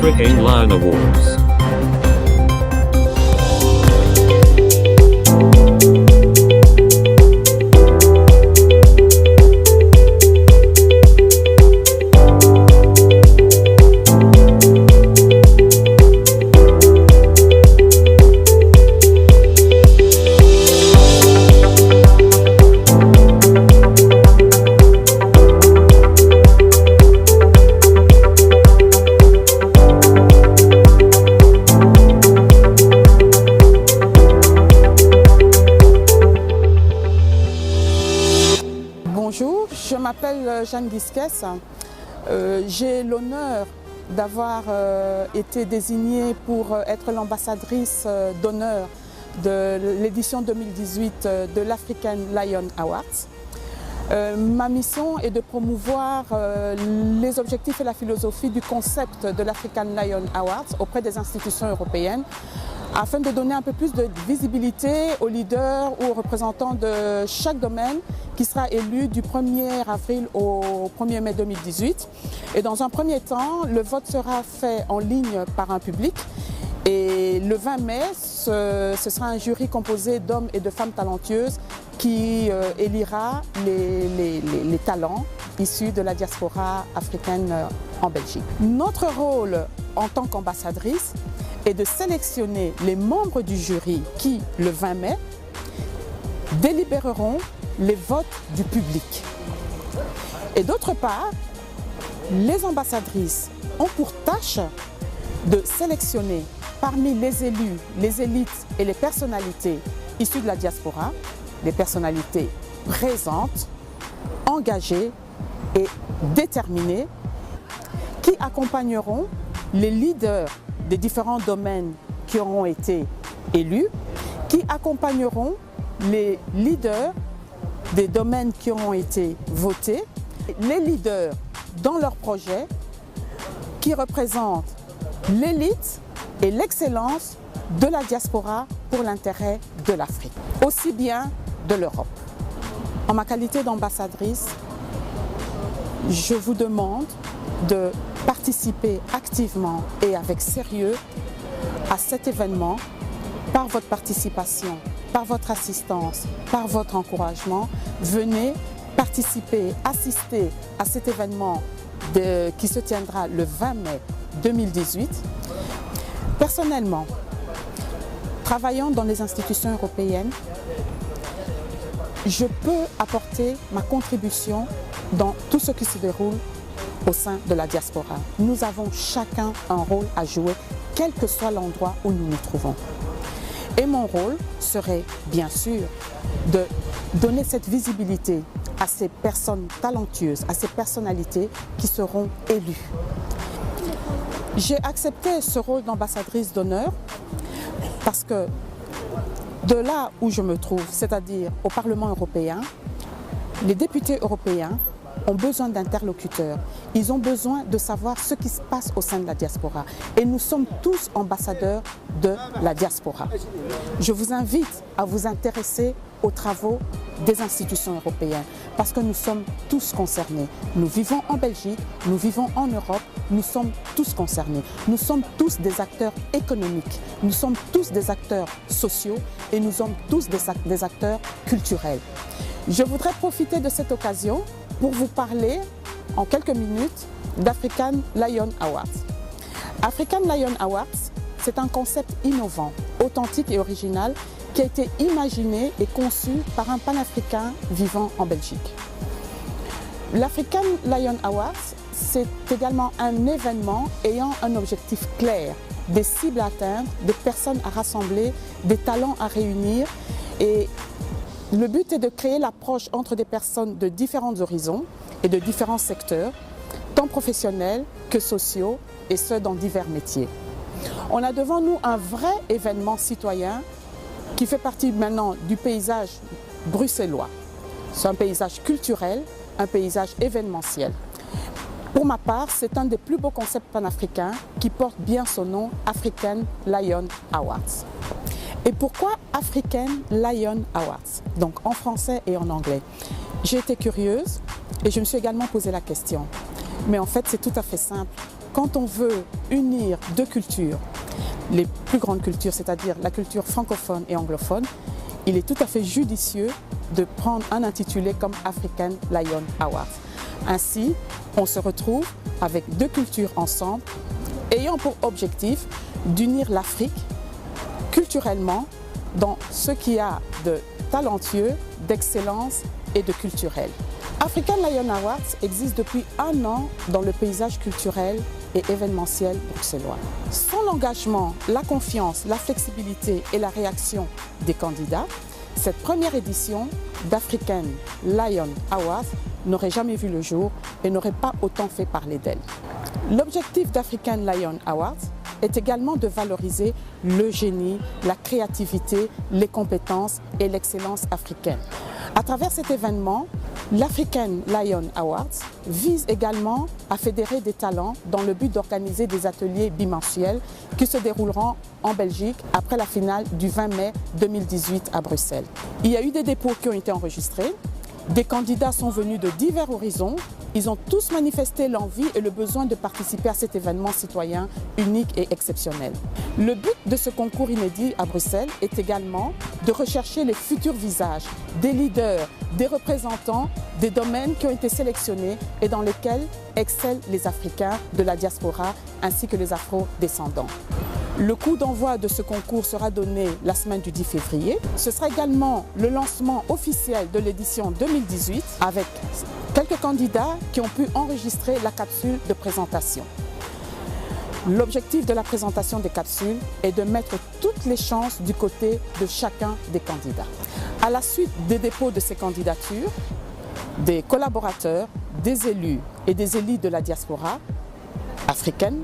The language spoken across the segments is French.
African Lion Awards. Bonjour, je m'appelle Jeanne Guisquès. J'ai l'honneur d'avoir été désignée pour être l'ambassadrice d'honneur de l'édition 2018 de l'African Lion Awards. Ma mission est de promouvoir les objectifs et la philosophie du concept de l'African Lion Awards auprès des institutions européennes, afin de donner un peu plus de visibilité aux leaders ou aux représentants de chaque domaine qui sera élu du 1er avril au 1er mai 2018. Et dans un premier temps, le vote sera fait en ligne par un public. Et le 20 mai, ce sera un jury composé d'hommes et de femmes talentueuses qui élira les talents issus de la diaspora africaine en Belgique. Notre rôle en tant qu'ambassadrice est de sélectionner les membres du jury qui, le 20 mai, délibéreront les votes du public. Et d'autre part, les ambassadrices ont pour tâche de sélectionner parmi les élus, les élites et les personnalités issues de la diaspora, des personnalités présentes, engagées et déterminées, qui accompagneront les leaders des différents domaines qui auront été élus, qui accompagneront les leaders des domaines qui auront été votés, les leaders dans leurs projets qui représentent l'élite et l'excellence de la diaspora pour l'intérêt de l'Afrique, aussi bien de l'Europe. En ma qualité d'ambassadrice, je vous demande de participer activement et avec sérieux à cet événement par votre participation, par votre assistance, par votre encouragement. Venez participer, assister à cet événement qui se tiendra le 20 mai 2018. Personnellement, travaillant dans les institutions européennes, je peux apporter ma contribution dans tout ce qui se déroule au sein de la diaspora. Nous avons chacun un rôle à jouer, quel que soit l'endroit où nous nous trouvons. Et mon rôle serait bien sûr de donner cette visibilité à ces personnes talentueuses, à ces personnalités qui seront élues. J'ai accepté ce rôle d'ambassadrice d'honneur parce que de là où je me trouve, c'est-à-dire au Parlement européen, les députés européens ont besoin d'interlocuteurs. Ils ont besoin de savoir ce qui se passe au sein de la diaspora. Et nous sommes tous ambassadeurs de la diaspora. Je vous invite à vous intéresser aux travaux des institutions européennes parce que nous sommes tous concernés. Nous vivons en Belgique, nous vivons en Europe, nous sommes tous concernés. Nous sommes tous des acteurs économiques, nous sommes tous des acteurs sociaux et nous sommes tous des acteurs culturels. Je voudrais profiter de cette occasion pour vous parler en quelques minutes d'African Lion Awards. African Lion Awards, c'est un concept innovant, authentique et original qui a été imaginé et conçu par un panafricain vivant en Belgique. L'African Lion Awards, c'est également un événement ayant un objectif clair, des cibles à atteindre, des personnes à rassembler, des talents à réunir. Et le but est de créer l'approche entre des personnes de différents horizons et de différents secteurs, tant professionnels que sociaux, et ce dans divers métiers. On a devant nous un vrai événement citoyen qui fait partie maintenant du paysage bruxellois. C'est un paysage culturel, un paysage événementiel. Pour ma part, c'est un des plus beaux concepts panafricains qui porte bien son nom, African Lion Awards. Et pourquoi African Lion Awards? Donc en français et en anglais. J'ai été curieuse et je me suis également posé la question. Mais en fait, c'est tout à fait simple. quand on veut unir deux cultures, les plus grandes cultures, c'est-à-dire la culture francophone et anglophone, il est tout à fait judicieux de prendre un intitulé comme African Lion Awards. Ainsi, on se retrouve avec deux cultures ensemble, ayant pour objectif d'unir l'Afrique culturellement dans ce qu'il y a de talentueux, d'excellence et de culturel. African Lion Awards existe depuis un an dans le paysage culturel et événementiel bruxellois. Sans l'engagement, la confiance, la flexibilité et la réaction des candidats, cette première édition d'African Lion Awards n'aurait jamais vu le jour et n'aurait pas autant fait parler d'elle. L'objectif d'African Lion Awards est également de valoriser le génie, la créativité, les compétences et l'excellence africaine. À travers cet événement, l'African Lion Awards vise également à fédérer des talents dans le but d'organiser des ateliers bimensuels qui se dérouleront en Belgique après la finale du 20 mai 2018 à Bruxelles. Il y a eu des dépôts qui ont été enregistrés. Des candidats sont venus de divers horizons. Ils ont tous manifesté l'envie et le besoin de participer à cet événement citoyen unique et exceptionnel. Le but de ce concours inédit à Bruxelles est également de rechercher les futurs visages, des leaders, des représentants des domaines qui ont été sélectionnés et dans lesquels excellent les Africains de la diaspora ainsi que les Afro-descendants. Le coup d'envoi de ce concours sera donné la semaine du 10 février. Ce sera également le lancement officiel de l'édition 2018 avec quelques candidats qui ont pu enregistrer la capsule de présentation. L'objectif de la présentation des capsules est de mettre toutes les chances du côté de chacun des candidats. À la suite des dépôts de ces candidatures, des collaborateurs, des élus et des élites de la diaspora africaine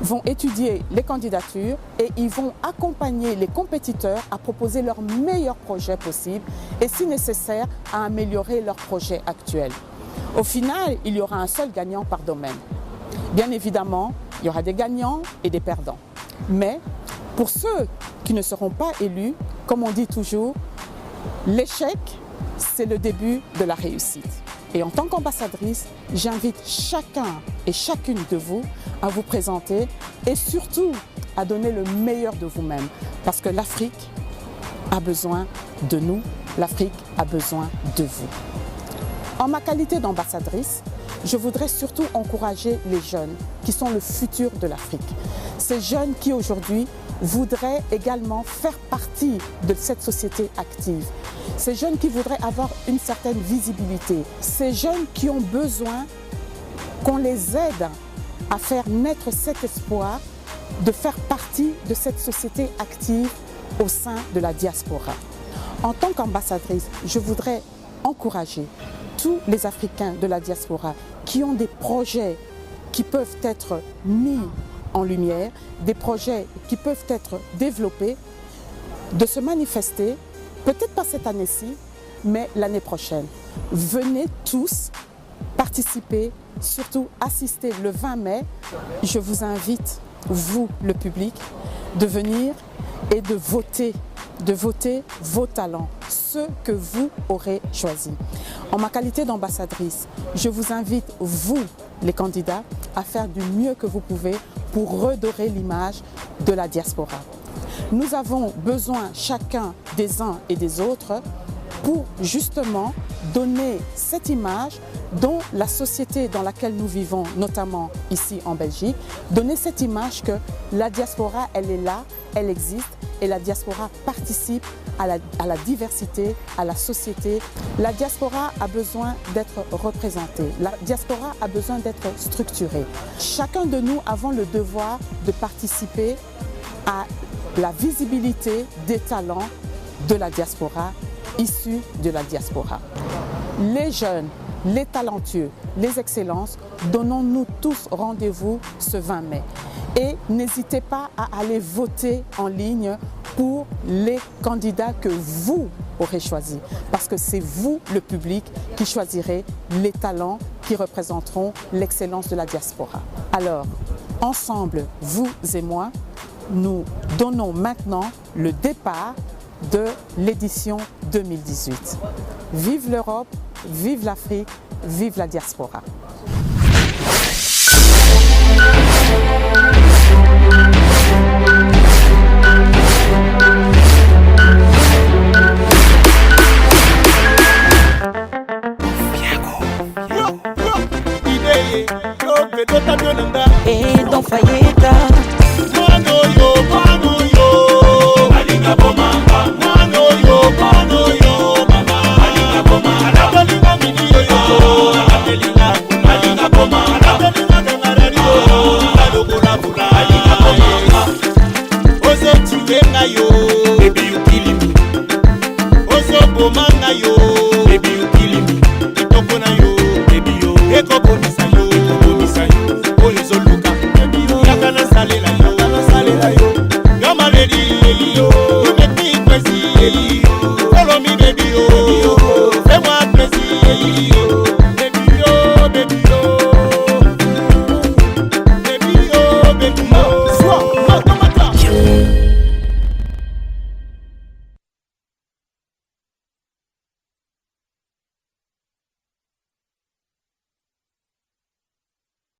vont étudier les candidatures et ils vont accompagner les compétiteurs à proposer leurs meilleurs projets possibles et si nécessaire à améliorer leurs projets actuels. Au final, il y aura un seul gagnant par domaine. Bien évidemment, il y aura des gagnants et des perdants. Mais pour ceux qui ne seront pas élus, comme on dit toujours, l'échec, c'est le début de la réussite. Et en tant qu'ambassadrice, j'invite chacun et chacune de vous à vous présenter et surtout à donner le meilleur de vous-même. Parce que l'Afrique a besoin de nous, l'Afrique a besoin de vous. En ma qualité d'ambassadrice, je voudrais surtout encourager les jeunes qui sont le futur de l'Afrique. Ces jeunes qui aujourd'hui voudraient également faire partie de cette société active. Ces jeunes qui voudraient avoir une certaine visibilité. Ces jeunes qui ont besoin qu'on les aide à faire naître cet espoir de faire partie de cette société active au sein de la diaspora. En tant qu'ambassadrice, je voudrais encourager tous les Africains de la diaspora qui ont des projets qui peuvent être mis en lumière, des projets qui peuvent être développés, de se manifester, peut-être pas cette année-ci, mais l'année prochaine. Venez tous participer, surtout assister le 20 mai. Je vous invite, vous, le public, de venir et de voter vos talents, ceux que vous aurez choisis. En ma qualité d'ambassadrice, je vous invite, vous, les candidats, à faire du mieux que vous pouvez pour redorer l'image de la diaspora. Nous avons besoin chacun des uns et des autres pour justement donner cette image dont la société dans laquelle nous vivons, notamment ici en Belgique, donner cette image que la diaspora, elle est là, elle existe et la diaspora participe à la diversité, à la société. La diaspora a besoin d'être représentée, la diaspora a besoin d'être structurée. Chacun de nous avons le devoir de participer à la visibilité des talents de la diaspora, issus de la diaspora. Les jeunes, les talentueux, les excellences, donnons-nous tous rendez-vous ce 20 mai. Et n'hésitez pas à aller voter en ligne pour les candidats que vous aurez choisis. Parce que c'est vous, le public, qui choisirez les talents qui représenteront l'excellence de la diaspora. Alors, ensemble, vous et moi, nous donnons maintenant le départ de l'édition 2018. Vive l'Europe, vive l'Afrique, vive la diaspora. Et dans Fayeta